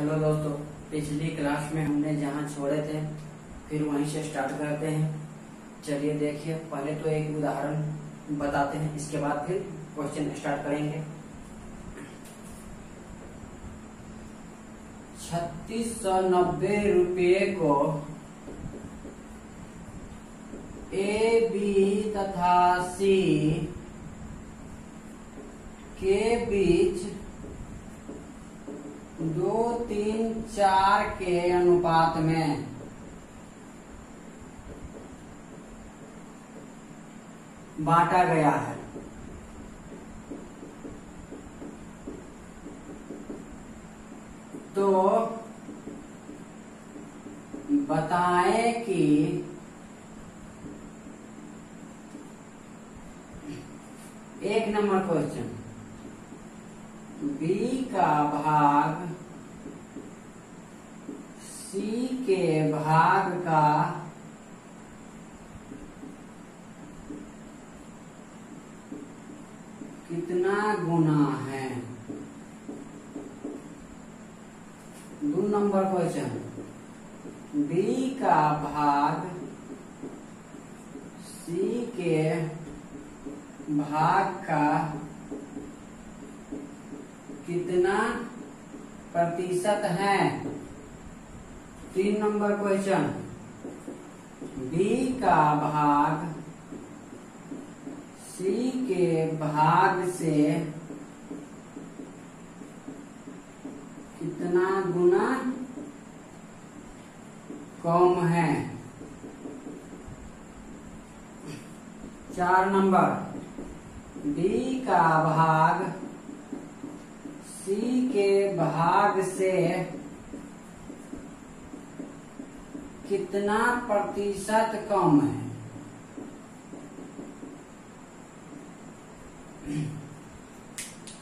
Hello दोस्तों, पिछली class में हमने जहाँ छोड़े थे फिर वहीं से स्टार्ट करते हैं। चलिए देखिए, पहले तो एक उदाहरण बताते हैं, इसके बाद फिर क्वेश्चन स्टार्ट करेंगे। 3690 रुपये को ए, बी तथा सी के बीच 2, 3, 4 के अनुपात में बांटा गया है। तो बताएं कि एक नंबर क्वेश्चन, बी का भाग सी के भाग का कितना गुना है। 2 नंबर क्वेश्चन, बी का भाग सी के भाग का कितना प्रतिशत है। 3 नंबर क्वेश्चन, बी का भाग सी के भाग से कितना गुना कम है। 4 नंबर, बी का भाग सी के भाग से कितना प्रतिशत कम है।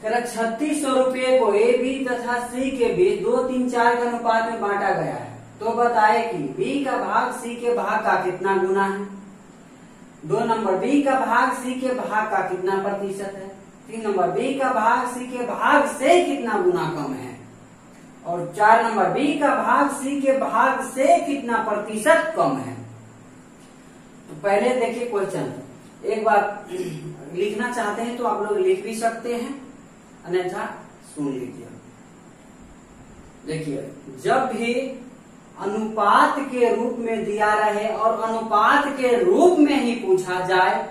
करेक्ट, 3600 रुपये को ए, बी तथा सी के बीच 2, 3, 4 के अनुपात में बांटा गया है। तो बताए कि बी का भाग सी के भाग का कितना गुना है। 2 नंबर, बी का भाग सी के भाग का कितना प्रतिशत है। 3 नंबर, बी का भाग सी के भाग से कितना गुना कम है। और 4 नंबर, बी का भाग सी के भाग से कितना प्रतिशत कम है। तो पहले देखिए क्वेश्चन, एक बार लिखना चाहते हैं तो आप लोग लिख भी सकते हैं, अन्यथा सुन लीजिए। देखिए, जब भी अनुपात के रूप में दिया रहे और अनुपात के रूप में ही पूछा जाए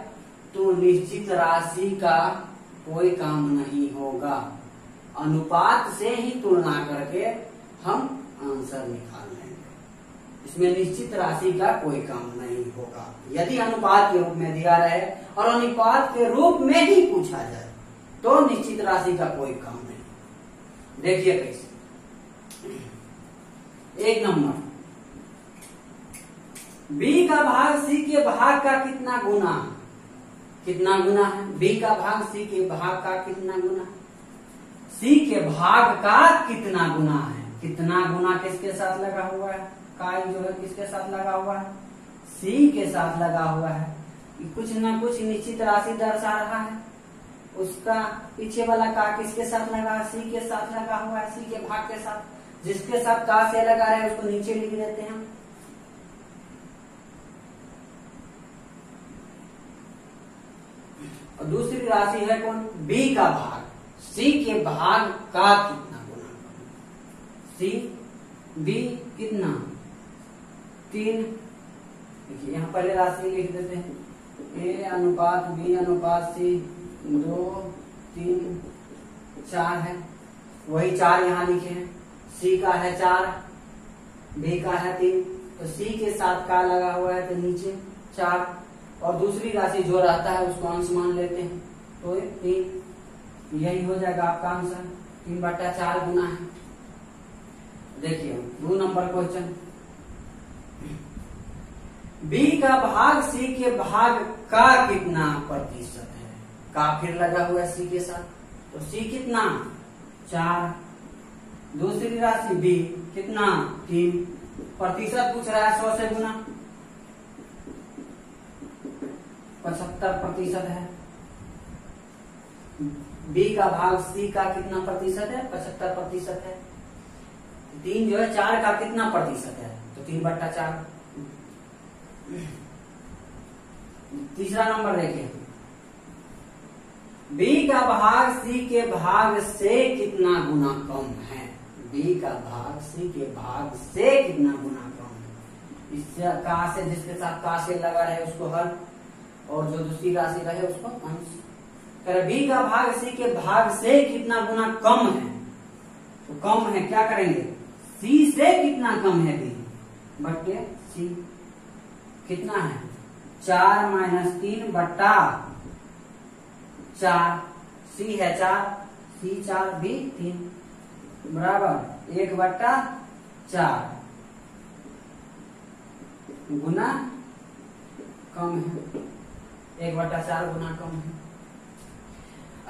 तो निश्चित राशि का कोई काम नहीं होगा। अनुपात से ही तुलना करके हम आंसर निकाल लेंगे, इसमें निश्चित राशि का कोई काम नहीं होगा। यदि अनुपात के रूप में दिया रहे और अनुपात के रूप में ही पूछा जाए तो निश्चित राशि का कोई काम नहीं। देखिए कैसे, 1 नंबर, बी का भाग सी के भाग का कितना गुना है। बी का भाग सी के भाग का कितना गुना, सी के भाग का कितना गुना है। कितना गुना किसके साथ लगा हुआ है, का जो है किसके साथ लगा हुआ है, सी के साथ लगा हुआ है। कुछ न कुछ निश्चित राशि दर्शा रहा है। उसका पीछे वाला का किसके साथ लगा है, सी के साथ लगा हुआ है, सी के भाग के साथ। जिसके साथ का से लगा रहे उसको नीचे लिख देते हैं। और दूसरी राशि है कौन, बी का भाग सी के भाग का कितना गुना। सी बी कितना 3। देखिए यहाँ पहले राशि लिख देते हैं, ए अनुपात बी अनुपात सी 2, 3, 4 है। वही 4 यहाँ लिखे हैं। सी का है 4, बी का है 3, तो सी के साथ का लगा हुआ है तो नीचे 4 और दूसरी राशि जो रहता है उसको अंश मान लेते हैं तो 3। यही हो जाएगा आपका आंसर, 3/4 गुना है। देखिए 2 नंबर क्वेश्चन, बी का भाग सी के भाग का कितना प्रतिशत है। का फिर लगा हुआ है सी के साथ, तो सी कितना 4, दूसरी राशि बी कितना 3, प्रतिशत पूछ रहा है 100 से गुना, 75% है। बी का भाग सी का कितना प्रतिशत है, 75% है। 3 जो है 4 का कितना प्रतिशत है, तो 3/4। तीसरा नंबर देखिए, b का भाग c के भाग से कितना गुना कम है। b का भाग c के भाग से कितना गुना कम है। इससे का से जिसके साथ का से लगा रहे उसको हल, और जो दूसरी राशि रहे उसको अंश। b का भाग c के भाग से कितना गुना कम है, तो कम है क्या करेंगे, c से कितना कम है b बटे c, कितना है 4 - 3/4, c है 4, c 4 b 3 बराबर 1/4 गुना कम है, 1/4 गुना कम है।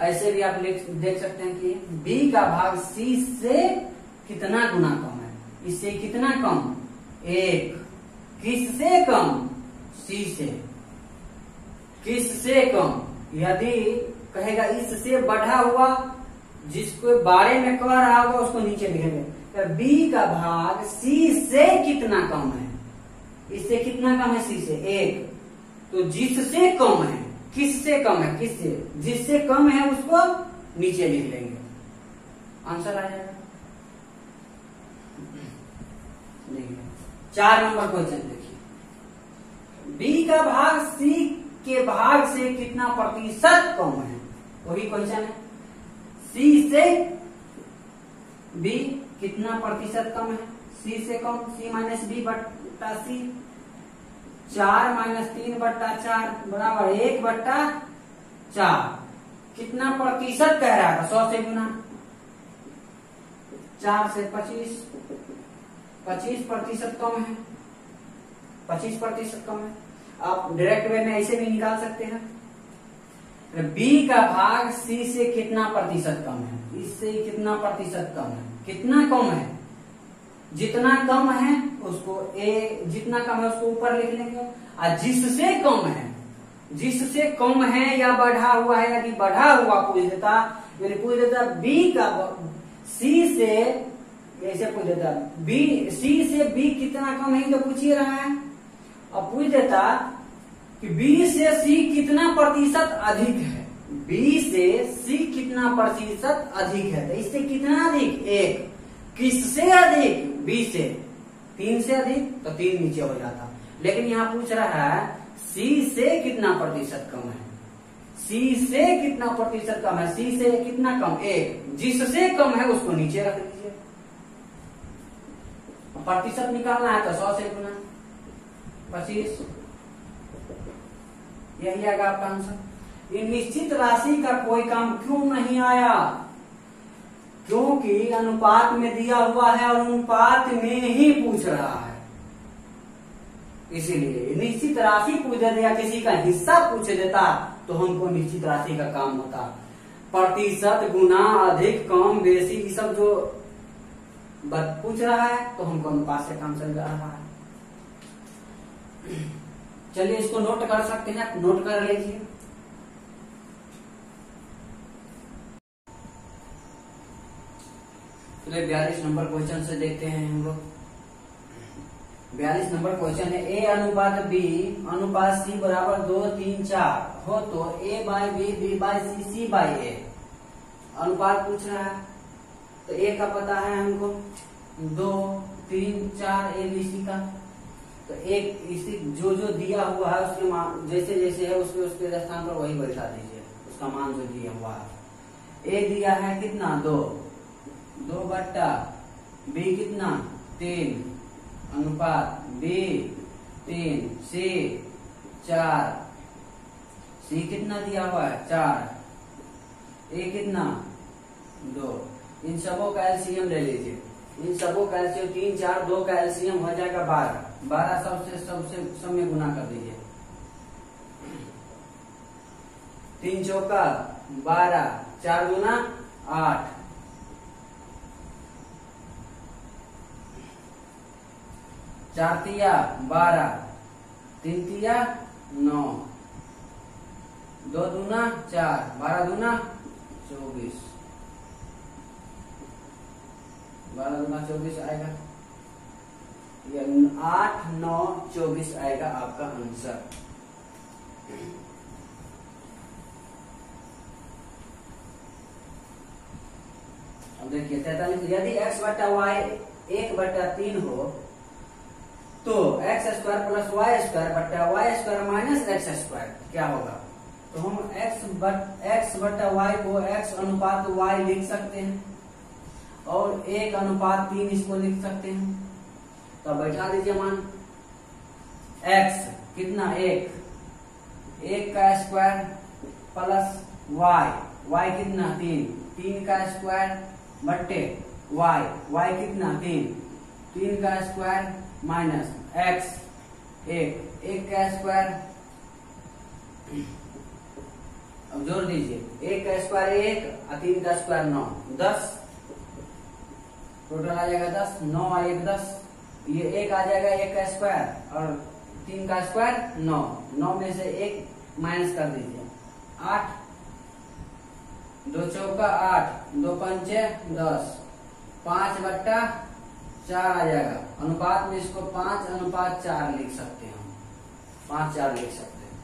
ऐसे भी आप देख सकते हैं कि b का भाग c से कितना गुना कम है, इससे कितना कम 1, किससे कम, c से, किससे कम। यदि कहेगा इससे बढ़ा हुआ, जिसको बारे में कह रहा होगा उसको नीचे लिखेंगे। तो b का भाग c से कितना कम है, इससे कितना कम है, c से 1, तो जिससे कम है, किससे कम है, किससे, जिससे कम है उसको नीचे लिख लेंगे, आंसर आ जाएगा। 4 नंबर क्वेश्चन देखिए, b का भाग c के भाग से कितना प्रतिशत कम है, वही क्वेश्चन है। c से b कितना प्रतिशत कम है, c से कम, c - b/c, 4 - 3/4 बराबर 1/4, कितना प्रतिशत कह रहा था, 100 से गुना, 4 से 25% कम है, 25% कम है। आप डायरेक्ट वे में ऐसे भी निकाल सकते हैं, b का भाग c से कितना प्रतिशत कम है, इससे कितना प्रतिशत कम है, कितना कम है, जितना कम है उसको a, जितना कम है उसको ऊपर लिख लेंगे, और जिससे कम है, जिससे कम है या बढ़ा हुआ है, यदि बढ़ा हुआ पूछ देता, यदि पूछ देता b का c से, ऐसे पूछ देता c से b कितना कम है, तो पूछ ही रहा है। अब पूछ देता कि b से c कितना प्रतिशत अधिक है, b से c कितना प्रतिशत अधिक है, तो इससे कितना अधिक, 1, किससे अधिक, b से, 3 से अधिक, तो 3 नीचे हो जाता। लेकिन यहाँ पूछ रहा है c से कितना प्रतिशत कम है, c से कितना प्रतिशत कम है, c से कितना कम, 1, जिससे कम है उसको नीचे रख दीजिए। प्रतिशत निकालना है तो 100 से गुना 25, यही आएगा आपका आंसर। ये निश्चित राशि का कोई काम क्यों नहीं आया, क्योंकि अनुपात में दिया हुआ है और अनुपात में ही पूछ रहा है, इसीलिए निश्चित राशि पूछ देता या किसी का हिस्सा पूछ देता तो हमको निश्चित राशि का काम होता। प्रतिशत, गुना, अधिक, कम, बेसी, ये सब जो पूछ रहा है तो हमको अनुपात से काम चल रहा है। चलिए इसको नोट कर सकते हैं, नोट कर लीजिए। चलिए 42 नंबर क्वेश्चन से देखते हैं हम लोग। 42 नंबर क्वेश्चन है, a अनुपात b अनुपात c बराबर 2, 3, 4 हो तो a/b, b/c, c/a अनुपात पूछ रहा है। तो a का पता है हमको 2, 3, 4 abc का, तो एक इसी जो जो दिया हुआ है उसके मान जैसे जैसे है उसके स्थान पर वही बैठा दीजिए, उसका मान जो दिया हुआ है। a दिया है कितना 2 बट्टा b कितना 3 अनुपात b 3 c 4, c कितना दिया हुआ है 4, a कितना 2। इन सबों का एलसीएम ले लीजिए, इन सबों का एलसीएम 3, 4, 2 का एलसीएम हो जाएगा 12 सब में गुना कर दीजिए। 3 चौका 12, 4 गुना 8, 4 तिया 12, 3 तिया 9, 2 दूना 4, 12 दूना 24। 12 दूना 24 आएगा। ये 8, 9, 24 आएगा आपका आंसर। अब देखिए 43, यदि x बटा y 1/3 हो तो x square plus Y square बटा Y square minus X square क्या होगा? तो हम x बटा y को x अनुपात y लिख सकते हैं और 1/3 इसको लिख सकते हैं। तो बैठा दीजिए मान x कितना 1 का स्क्वायर प्लस y कितना 3 का स्क्वायर बट्टे y कितना 3 का स्क्वायर माइनस x 1 का स्क्वायर। अब जोड़ दीजिए 1 का स्क्वायर 1 और 3 का स्क्वायर 9, 10 टोटल आ जाएगा 10, 9 और 1 10। ये 1 आ जाएगा 1 का स्क्वायर और 3 का स्क्वायर 9, 9 में से 1 माइनस कर दीजिए 8, 2 चौका 8, 2 पंचे 10, 5/4 आ जाएगा। अनुपात में इसको 5/4 लिख सकते हैं हम, 5/4 लिख सकते हैं।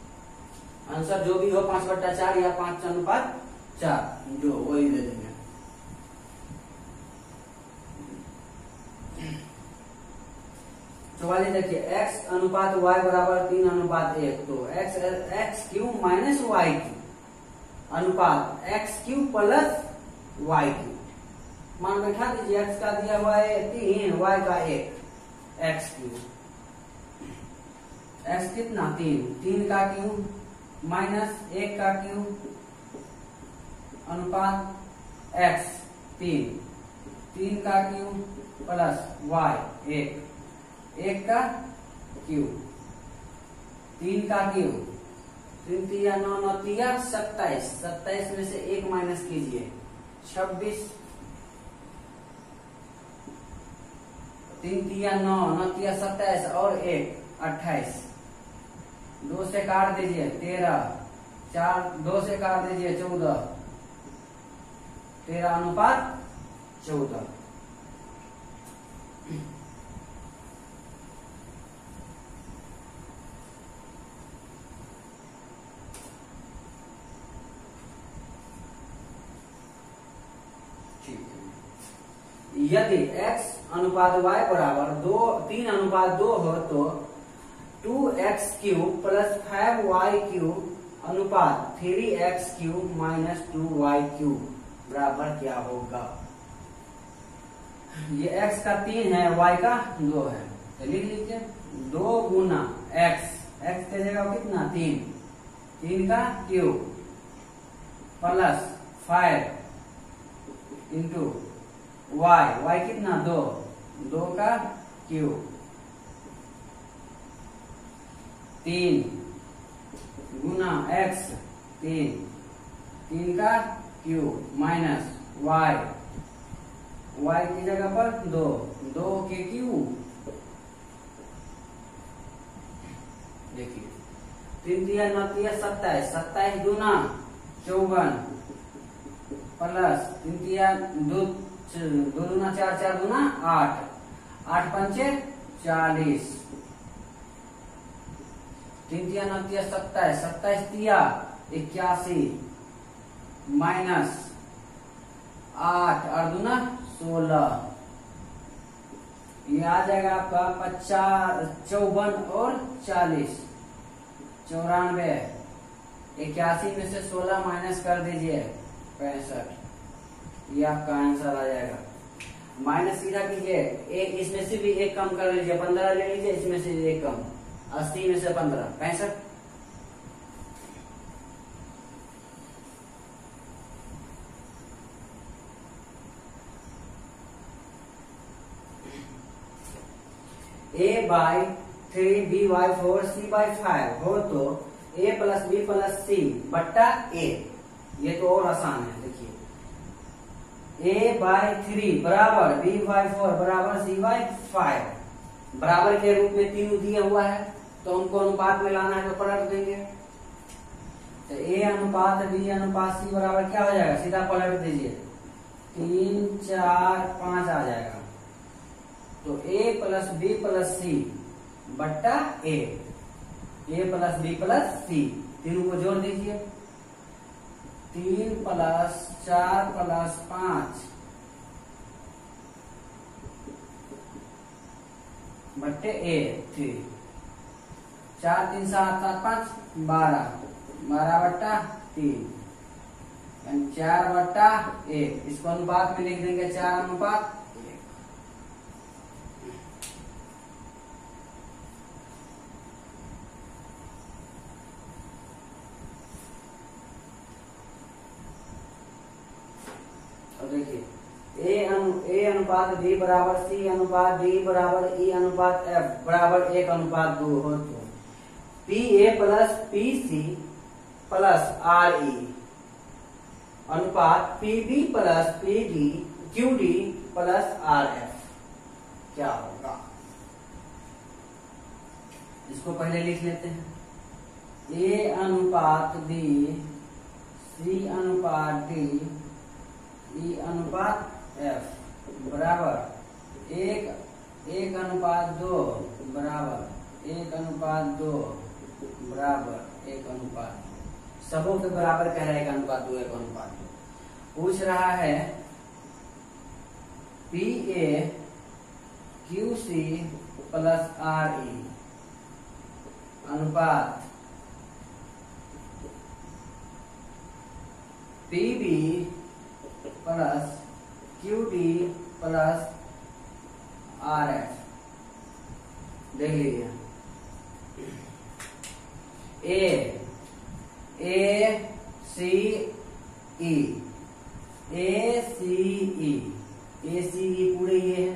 आंसर जो भी हो 5/4 या 5/4 जो वही दे देंगे। चौवालीस देखिए x अनुपात y बराबर 3/1 तो x q minus y q अनुपात x q plus y q. मान बैठा दीजिए x का दिया हुआ है 3, y का 1, x क्यू x कितना 3 का क्यू माइनस 1 का क्यू अनुपात x 3 का क्यू प्लस y 1 का क्यू 3 का क्यू 3 तिया 9, 9 तिया 27, 27 में से 1 माइनस कीजिए 26, 3 तिया 9, 9 तिया 27 और 1 28, 2 से काट दीजिए 13, 4 2 से काट दीजिए 14, 13/14। यदि x अनुपात y बराबर 3/2 हो तो 2x cube plus 5y cube अनुपात 3x cube minus 2y cube बराबर क्या होगा? ये x का 3 है, y का 2 है, तो लिख लीजिए 2 गुना x की जगह कितना 3 का क्यूब प्लस 5 इंटू y कितना 2 का क्यूब 3 गुना x 3 का क्यूब माइनस y की जगह पर 2 के क्यूब। देखिए 3 तिया 9 तिया 27, 27 दूना 54 प्लस 3 तिया 2 दूना 4, 4 दूना 8, 8 पंचे 40, 3 तिया 9 तिया 27, 27 तिया 81 माइनस 8 और दूना 16, ये आ जाएगा आपका 54 और 40 94, 81 में से 16 माइनस कर दीजिए 65, ये आपका आंसर आ जाएगा। माइनस सीधा कीजिए, एक इसमें से भी एक कम कर लीजिए, 15 ले लीजिए, इसमें से एक कम 80 में से 15 65। a/3 b/4 c/5 हो तो a प्लस बी प्लस सी बट्टा a, ये तो और आसान है। देखिए a/3 बराबर b/4 बराबर c/5 बराबर के रूप में 3 दिया हुआ है, तो हमको अनुपात में लाना है तो पलट देंगे। तो a अनुपात b अनुपात c बराबर क्या हो जाएगा, सीधा पलट दीजिए 3 4 5 आ जाएगा। तो ए प्लस बी प्लस सी बट्टा ए प्लस बी प्लस सी, तीनों को जोड़ दीजिए। 3 प्लस 4 प्लस 5 बट्टे ए 3, 4 3 7 7 5 12, 12 बट्टा 3, 4 बट्टा 1। इसको अनुपात में लिख देंगे 4 अनुपात 1। और देखिए ए अनुपात बी बराबर सी अनुपात डी बराबर ई अनुपात एफ बराबर 1 अनुपात 2 हो तो P A plus P C plus R E अनुपात P B plus P D Q D plus R F क्या होगा? इसको पहले लिख लेते हैं। ए अनुपात बी सी अनुपात डी ई अनुपात एफ बराबर 1 अनुपात 2 बराबर 1 अनुपात 2 बराबर 1 अनुपात 2। सबों के बराबर कह रहा है 1 अनुपात 2 1 अनुपात 2। पूछ रहा है P A Q C plus R E अनुपात P B plus Q D plus R F. देख लीजिए ए सी ई पूरे ये है।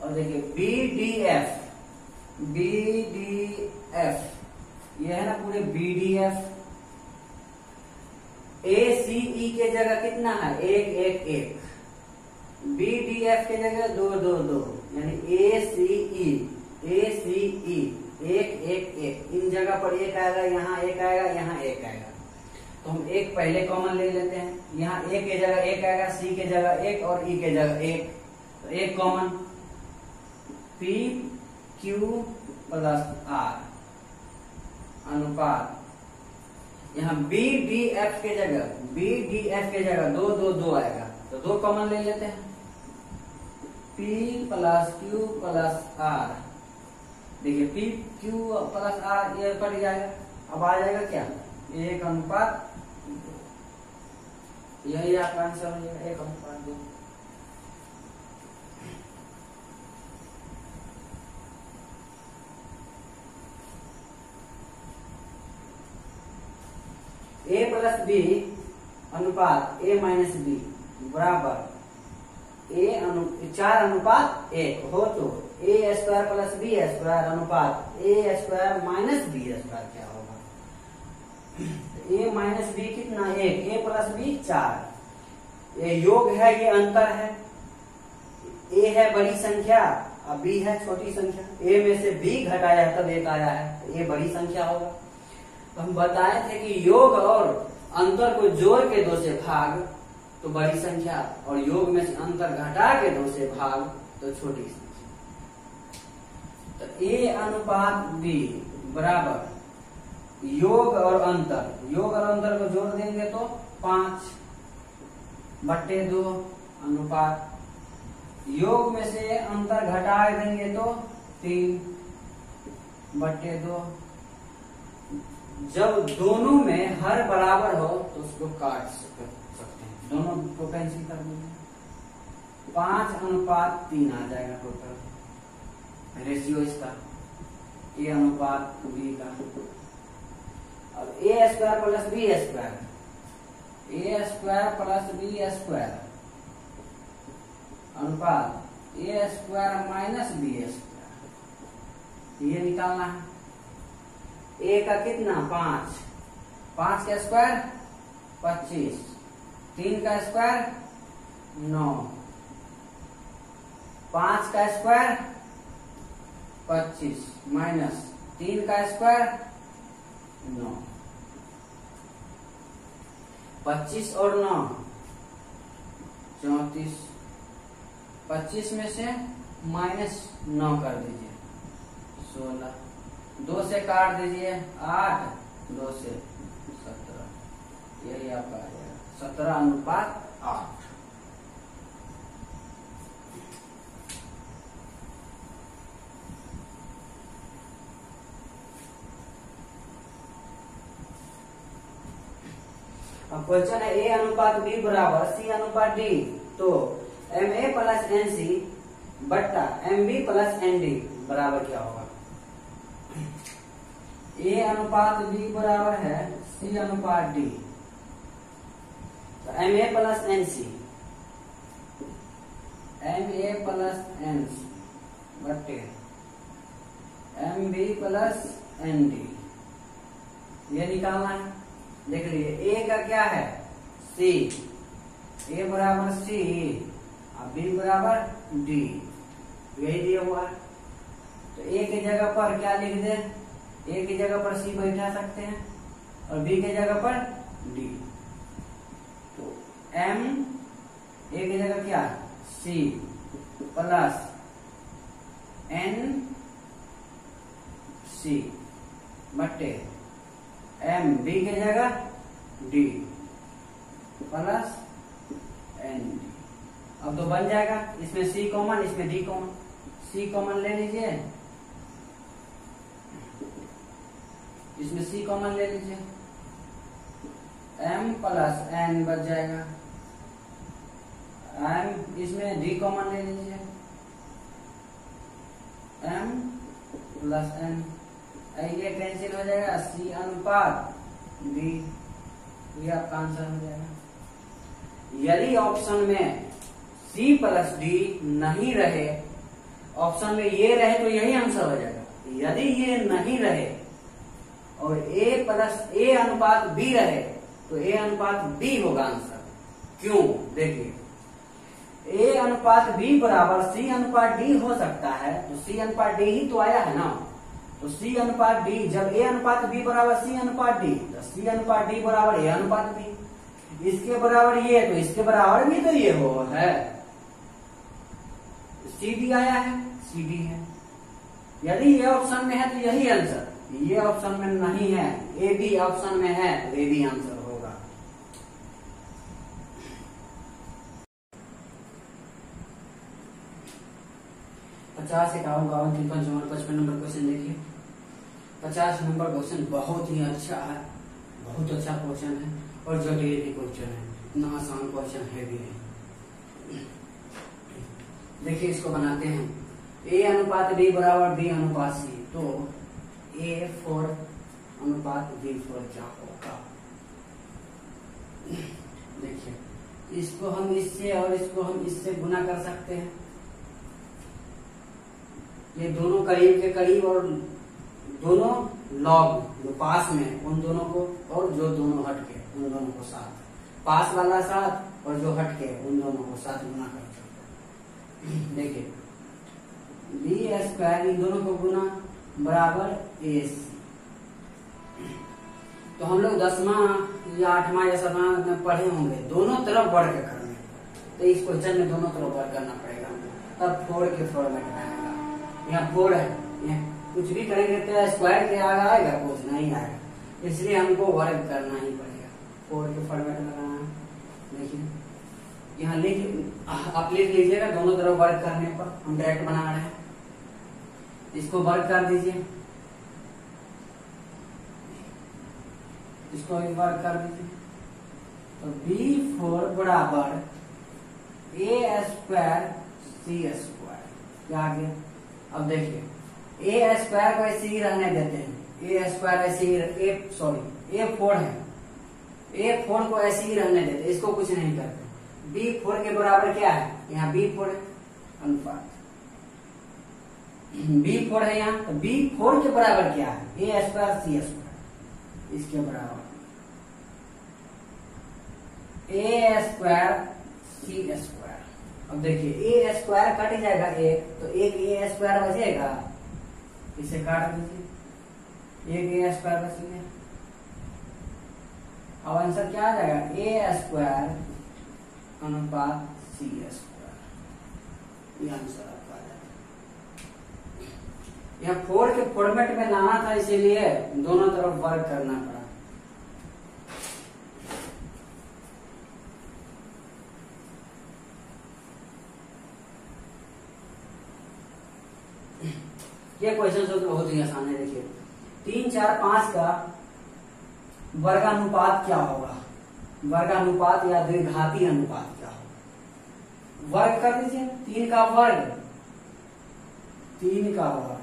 और देखिए बी डी एफ ये है ना पूरे बी डी एफ। ए सी ई के जगह कितना है 1 1 1, बी डी एफ के जगह 2 2 2, यानी ए सी ई 1 1 1। इन जगह पर 1 आएगा, यहाँ 1 आएगा, यहाँ 1 आएगा। तो हम 1 पहले कॉमन ले लेते हैं। यहाँ ए के जगह 1 आएगा, सी के जगह 1 और ई के जगह 1, तो 1 common. P q plus r अनुपात यहाँ बी डी एफ के जगह 2 2 2 आएगा, तो 2 कॉमन ले लेते हैं। P plus q plus r, देखिए पी क्यू प्लस आर ये कट जाएगा। अब आ जाएगा क्या 1 अनुपात 2। यही आपका आंसर हो जाएगा 1 अनुपात 2। ए प्लस बी अनुपात ए माइनस बी बराबर 4 अनुपात 1 हो तो ए स्क्वायर प्लस बी स्क्वायर अनुपात ए स्क्वायर माइनस बी स्क्वायर क्या होगा? ए माइनस बी कितना 1, ए प्लस बी 4। ये योग है, ये अंतर है। ए है बड़ी संख्या और बी है छोटी संख्या। ए में से बी घटाया तब 1 आया है, तो ये बड़ी संख्या होगा। तो हम बताए थे कि योग और अंतर को जोड़ के 2 से भाग तो बड़ी संख्या, और योग में से अंतर घटा के 2 से भाग तो छोटी संख्या। तो ए अनुपात बी बराबर योग और अंतर को जोड़ देंगे तो 5 बट्टे 2 अनुपात योग में से अंतर घटा देंगे तो 3 बट्टे 2। जब दोनों में हर बराबर हो तो उसको काट सकते हैं, दोनों को कैंसिल कर देंगे। 5 अनुपात 3 आ जाएगा टोटल रेशियो इसका ए अनुपात बी का। अब ए स्क्वायर प्लस बी स्क्वायर, ए स्क्वायर प्लस बी स्क्वायर अनुपात ए स्क्वायर माइनस बी स्क्वायर, ये निकालना है। ए का कितना 5, 5 का स्क्वायर 25, 3 का स्क्वायर 9, 5 का स्क्वायर 25 माइनस 3 का स्क्वायर 9, 25 और 9 34, 25 में से -9 कर दीजिए 16, 2 से काट दीजिए 8, 2 से 17, यही आपका आ जाएगा 17:8। अब क्वेश्चन है A/B बराबर C/D, तो MA प्लस NC बट्टा MB प्लस ND बराबर क्या होगा? A/B बराबर है C/D, तो MA plus NC, MA plus NC बट्टे MB प्लस ND, ये निकालना है। देख लीजिए A का क्या है C, A बराबर C और B बराबर D, यही दिया हुआ है। तो A की जगह पर क्या लिख दे? A की जगह पर C बैठा सकते हैं और B की जगह पर D। तो M A की जगह क्या C प्लस N C बट्टे M B की जगह D प्लस N D। अब तो बन जाएगा, इसमें C कॉमन, इसमें D कॉमन, C कॉमन ले लीजिए, इसमें C कॉमन ले लीजिए, M प्लस N बच जाएगा, M इसमें D कॉमन ले लीजिए, M प्लस N, ये कैंसिल हो जाएगा, C/D, ये आपका आंसर हो जाएगा। यदि ऑप्शन में C प्लस D नहीं रहे, ऑप्शन में ये रहे तो यही आंसर हो जाएगा। यदि ये नहीं रहे और A/B रहे तो A/B होगा आंसर। क्यों? देखिए A/B बराबर C/D हो सकता है, तो C/D ही तो आया है ना, तो C/D जब A/B बराबर C/D, तो C/D बराबर A/B, इसके बराबर ये है तो इसके बराबर भी तो ये हो है, CD आया है, CD है। यदि ये ऑप्शन में है तो यही आंसर, ये ऑप्शन में नहीं है, AB ऑप्शन में है तो AB आंसर होगा। पचास 51 52 53 54 55 नंबर क्वेश्चन देखिए। 50 नंबर क्वेश्चन बहुत ही अच्छा है, बहुत अच्छा क्वेश्चन है और जटिल भी क्वेश्चन है, इतना आसान क्वेश्चन है भी नहीं। देखिए इसको बनाते हैं, A/B बराबर B/C, तो A4/B4 क्या होगा? देखिए इसको हम इससे और इसको हम इससे गुना कर सकते हैं, ये दोनों करीब के करीब और दोनों लॉग जो पास में उन दोनों को और जो दोनों हट के उन दोनों को साथ, पास वाला साथ और जो हट के उन दोनों को साथ गुना कर सकते हैं। देखिए B² इन दोनों को गुना बराबर AC, तो हम लोग 10वां या 8वां या 7वां में पढ़े होंगे दोनों तरफ वर्ग करने, तो इस क्वेश्चन में दोनों तरफ वर्ग करना पड़ेगा, तब 4 के फॉर्मेट में आएगा। यहाँ 4 है, यहाँ कुछ भी करेंगे तो स्क्वायर के आगे आएगा, कुछ नहीं आएगा, इसलिए हमको वर्ग करना ही पड़ेगा, 4 के फॉर्मेट में लगाना है। देखिए यहाँ आप लिख लीजिएगा, दोनों तरफ वर्ग करने पर हम डायरेक्ट बना रहे हैं, इसको वर्ग कर दीजिए, इसको एक बार कर दीजिए, तो B4 बराबर A² C², क्या आ गया? अब देखिए A² को ऐसे ही रहने देते हैं, A² ऐसे ही, A4 है, A4 को ऐसे ही रहने देते, इसको कुछ नहीं करते। B4 के बराबर क्या है? यहाँ B4 है, अनुपात B4 है यहाँ, तो B4 के बराबर क्या है? A² C², इसके बराबर A² C²। अब देखिए A² कट जाएगा एक, तो एक A² बचेगा, इसे काट दीजिए, एक A² बच गया। अब आंसर क्या आ जाएगा? A² अनुपात C², ये आंसर आपका आ जाएगा। यहाँ 4 के फॉर्मेट में लाना था, इसीलिए दोनों तरफ वर्ग करना पड़ा। ये क्वेश्चन तो बहुत ही आसान है। देखिए 3, 4, 5 का वर्गानुपात क्या होगा, वर्गानुपात या द्विघाती अनुपात क्या होगा। वर्ग कर दीजिए, 3 का वर्ग, 3 का वर्ग,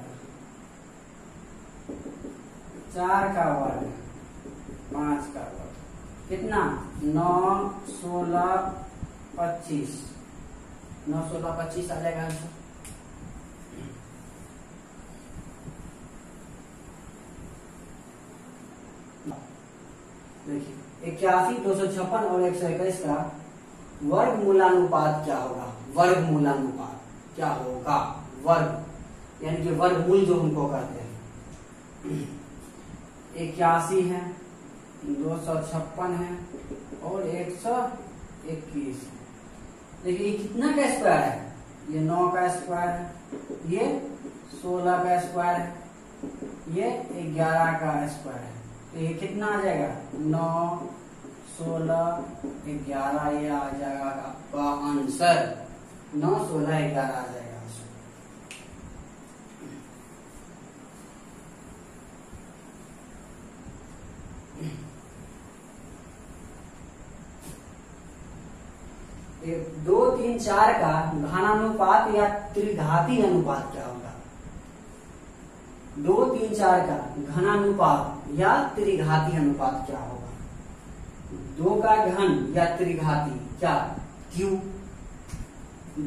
4 का वर्ग, 5 का वर्ग, कितना 9, 16, 25, 9, 16, 25 आ जाएगा आंसर। देखिए 81, 256 और 121 का वर्गमूलानुपात क्या होगा, वर्गमूलानुपात क्या होगा, वर्ग यानी कि वर्गमूल जो हमको कहते हैं। 81 है, 256 है और 121। देखिए ये कितना का स्क्वायर है, ये 9 का स्क्वायर है, ये 16 का स्क्वायर है, ये 11 का स्क्वायर है। तो ये कितना आ जाएगा 9, 16, 11, ये आ जाएगा आपका आंसर 9, 16, 11 आ जाएगा आंसर। ये 2, 3, 4 का घनानुपात या त्रिघाती अनुपात क्या होगा। 2, 3, 4 का घनानुपात या त्रिघाती अनुपात क्या होगा। 2 का घन या त्रिघाती क्या, क्यू,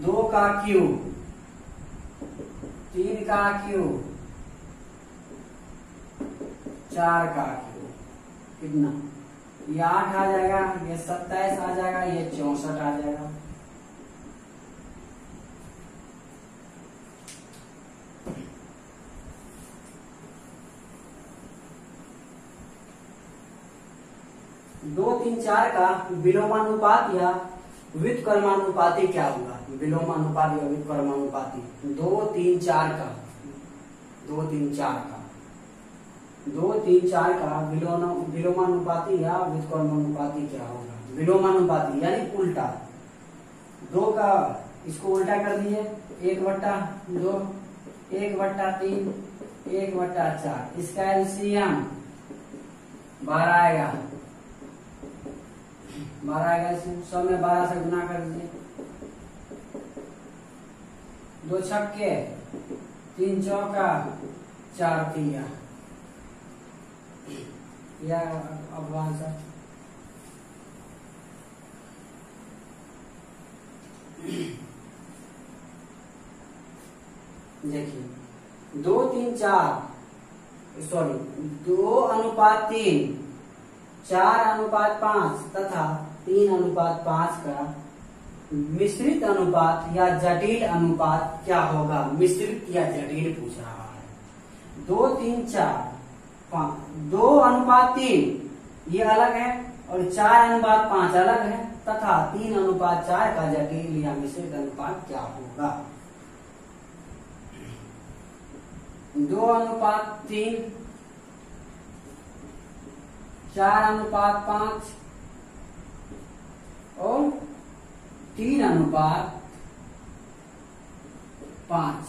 2 का क्यू, 3 का क्यू, 4 का क्यू, कितना, ये 8 आ जाएगा, ये 27 आ जाएगा, ये 64 आ जाएगा। दो, 3, 4 का विलोमानुपात या व्युत्क्रमानुपाती क्या होगा। विलोमानुपात या व्युत्क्रमानुपाती 2, 3, 4 का 2, 3, 4 का 2, 3, 4 का विलोमानुपाती या व्युत्क्रमानुपाती क्या होगा। विलोमानुपाती यानी उल्टा, 2 का इसको उल्टा कर दीजिए, 1/2, 1/3, 1/4, इसका एलसीएम 12 आएगा, 12 आएगा। इसमें 100 में 12 से गुना कर दीजिए, 2 छक्के, 3 चौका, 4 तिया, या अब आंसर। देखिए 2, 3, 4 सॉरी 2:3, 4:5 तथा 3:5 का मिश्रित अनुपात या जटिल अनुपात क्या होगा। मिश्रित या जटिल पूछ रहा है। 2, 3, 4, 5, 2:3 ये अलग है और 4:5 अलग है तथा 3:4 का जटिल या मिश्रित अनुपात क्या होगा। 2:3, 4:5 और 3:5,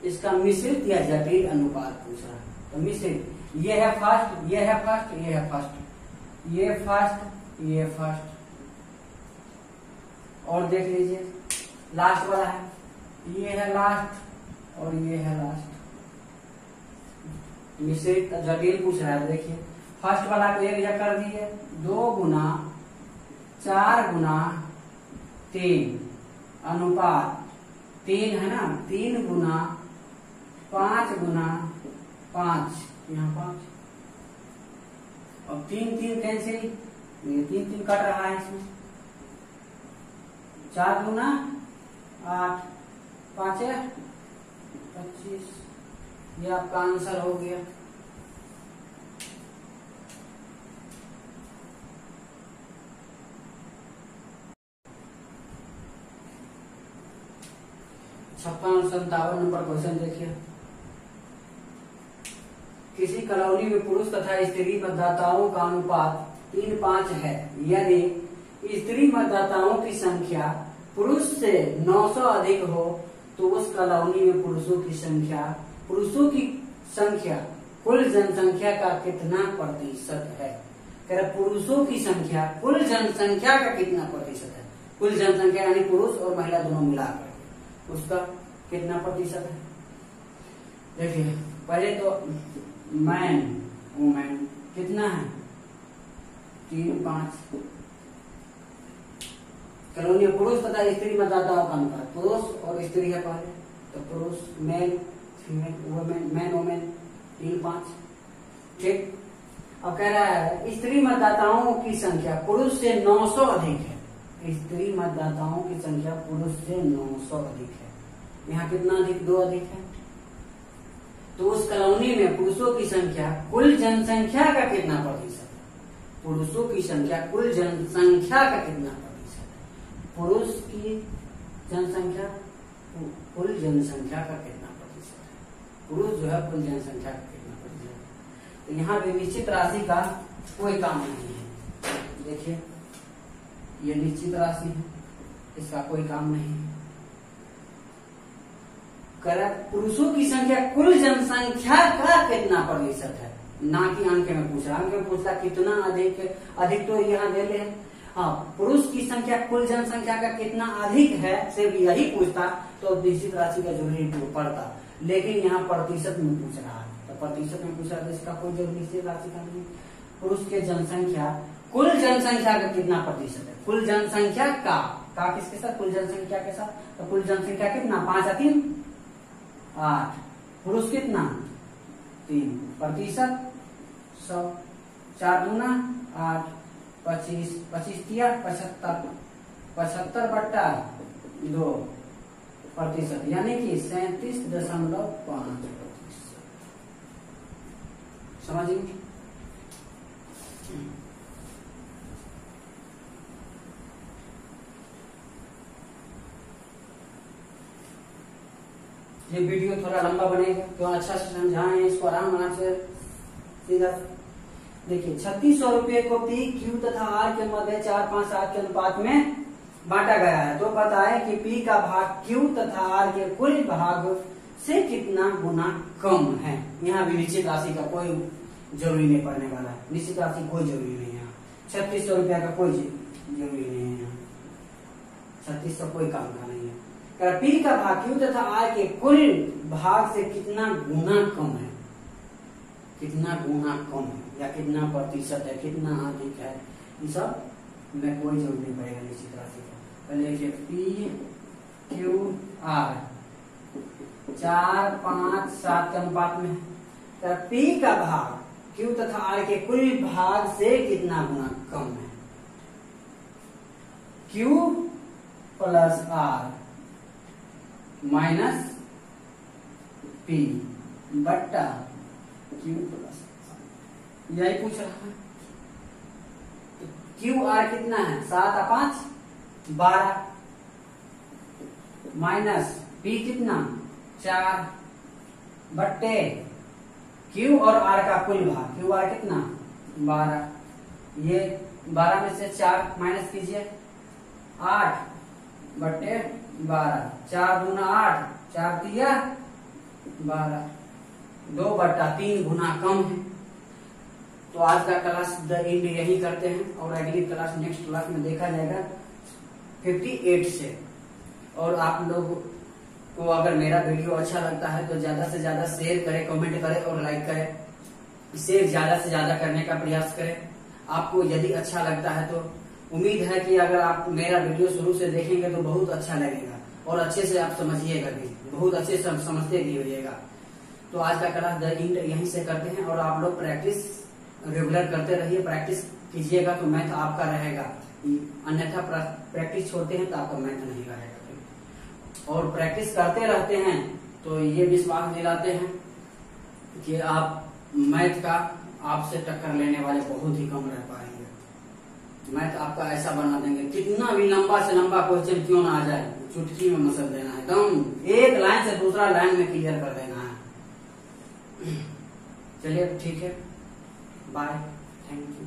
इसका मिश्रित या जटिल अनुपात पूछ रहा है। तो मिश्रित ये है फर्स्ट, ये है फर्स्ट, ये है फर्स्ट, ये फर्स्ट, ये फर्स्ट, और देख लीजिए लास्ट वाला है, ये है लास्ट और ये है लास्ट। मिश्रित जटिल पूछ रहा है। देखिए फर्स्ट वाला को 1 जगह कर दिए, 2 गुना 4 गुना 3 अनुपात 3 है ना, 3 गुना 5 गुना 5, यहाँ 5 और 3, 3 कैंसिल, ये 3, 3 कट रहा है इसमें, 4 गुना 8, 5 25, ये आपका आंसर हो गया। 56 और 57 नंबर क्वेश्चन देखिए। किसी कॉलोनी में पुरुष तथा स्त्री मतदाताओं का अनुपात 3:5 है, यदि स्त्री मतदाताओं की संख्या पुरुष से 900 अधिक हो तो उस कॉलोनी में पुरुषों की संख्या कुल जनसंख्या का कितना प्रतिशत है। कह रहा पुरुषों की संख्या कुल जनसंख्या का कितना प्रतिशत है। कुल जनसंख्या यानी पुरुष और महिला दोनों मिलाकर उसका कितना प्रतिशत है। देखिए पहले तो मैन वुमेन कितना है 3:5। कॉलोनी पुरुष तथा स्त्री मतदाताओं का अनुपात पुरुष और स्त्री है पहले, तो पुरुष male female women man women 3:5। ठीक। अब कह रहा है स्त्री मतदाताओं की संख्या पुरुष से 900 अधिक है। स्त्री मतदाताओं की संख्या पुरुष से 900 अधिक है। यहाँ कितना अधिक 2 अधिक है। तो उस कॉलोनी में पुरुषों की संख्या कुल जनसंख्या का कितना प्रतिशत है। पुरुषों की संख्या कुल जनसंख्या का कितना प्रतिशत है। पुरुष की जनसंख्या कुल जनसंख्या का कितना प्रतिशत है। पुरुष जो है कुल जनसंख्या का कितना प्रतिशत है। तो यहाँ पे निश्चित राशि का कोई काम नहीं है। देखिए ये निश्चित राशि है, इसका कोई काम नहीं है। पुरुषों की संख्या कुल जनसंख्या का कितना प्रतिशत है, ना कि अंक में पूछ रहा। अंक में पूछता कितना अधिक है, अधिक तो यहाँ दे ले। हाँ पुरुष की संख्या कुल जनसंख्या का कितना अधिक है सिर्फ यही पूछता तो निश्चित राशि का जरूरी पड़ता, लेकिन यहाँ प्रतिशत में पूछ रहा है। तो प्रतिशत में पूछ रहा है इसका कोई जरूरी निश्चित राशि का नहीं। पुरुष के जनसंख्या कुल जनसंख्या का कितना प्रतिशत है। कुल जनसंख्या का किसके साथ कुल जनसंख्या के साथ, तो कुल जनसंख्या कितना 5 और 3 8। पुरुष कितना 3 प्रतिशत 100 4 दूना 8 25 25 तिया 75 75/2 प्रतिशत यानी कि 37.5%। समझिए। ये वीडियो थोड़ा लंबा बनेगा तो अच्छा से समझाएं इसको आराम से सीधा। देखिए 3600 रुपये को पी क्यू तथा आर के मध्य 4-5-7 के अनुपात में बांटा गया है। तो बताएं कि पी का भाग क्यू तथा आर के कुल भाग से कितना गुना कम है। यहाँ भी निश्चित राशि का कोई जरूरी नहीं पड़ने वाला है। निश्चित राशि कोई जरूरी नहीं है। 3600 रुपया का कोई जरूरी नहीं है। 3600 कोई काम का नहीं है। पी का भाग क्यू तथा आर के कुल भाग से कितना गुना कम है, कितना गुना कम है या कितना प्रतिशत है, कितना अधिक है, ये सब में कोई जरूरत नहीं पड़ेगा निश्चित राशि का। पहले देखिए पी क्यू आर 4-5-7 के अनुपात में है। पी का भाग क्यू तथा आर के कुल भाग से कितना गुना कम है। Q plus r minus p बट्टा क्यू प्लस, यही पूछ रहा है। तो क्यू आर कितना है 7 और 5 12 माइनस पी कितना 4 बट्टे क्यू और आर का कुल भाग। क्यू आर कितना 12, ये 12 में से 4 माइनस कीजिए 8 बट्टे 12, 4 दूना 8 4 तिया 12, 2/3 गुना कम है। तो आज का क्लास द एंड यही करते हैं और अगली क्लास नेक्स्ट क्लास में देखा जाएगा 58 से। और आप लोग को अगर मेरा वीडियो अच्छा लगता है तो ज्यादा से ज्यादा शेयर करें, कमेंट करें और लाइक करें। शेयर ज्यादा से ज्यादा करने का प्रयास करें। आपको यदि अच्छा लगता है तो उम्मीद है कि अगर आप मेरा वीडियो शुरू से देखेंगे तो बहुत अच्छा लगेगा और अच्छे से आप समझिएगा भी, बहुत अच्छे से समझते भी होइएगा। तो आज का क्लास द एंड यहीं से करते हैं और आप लोग प्रैक्टिस रेगुलर करते रहिए। प्रैक्टिस कीजिएगा तो मैथ आपका रहेगा, अन्यथा प्रैक्टिस छोड़ते हैं तो आपका मैथ नहीं रहेगा। और प्रैक्टिस करते रहते हैं तो ये विश्वास दिलाते हैं कि आप मैथ का आपसे टक्कर लेने वाले बहुत ही कम रह पाएंगे। मैथ आपका ऐसा बना देंगे, कितना भी लंबा से लंबा क्वेश्चन क्यों ना आ जाए चुटकी में मसल देना है, एकदम एक से दूसरा लाइन में क्लियर कर देना है। चलिए ठीक है, बाय, थैंक यू।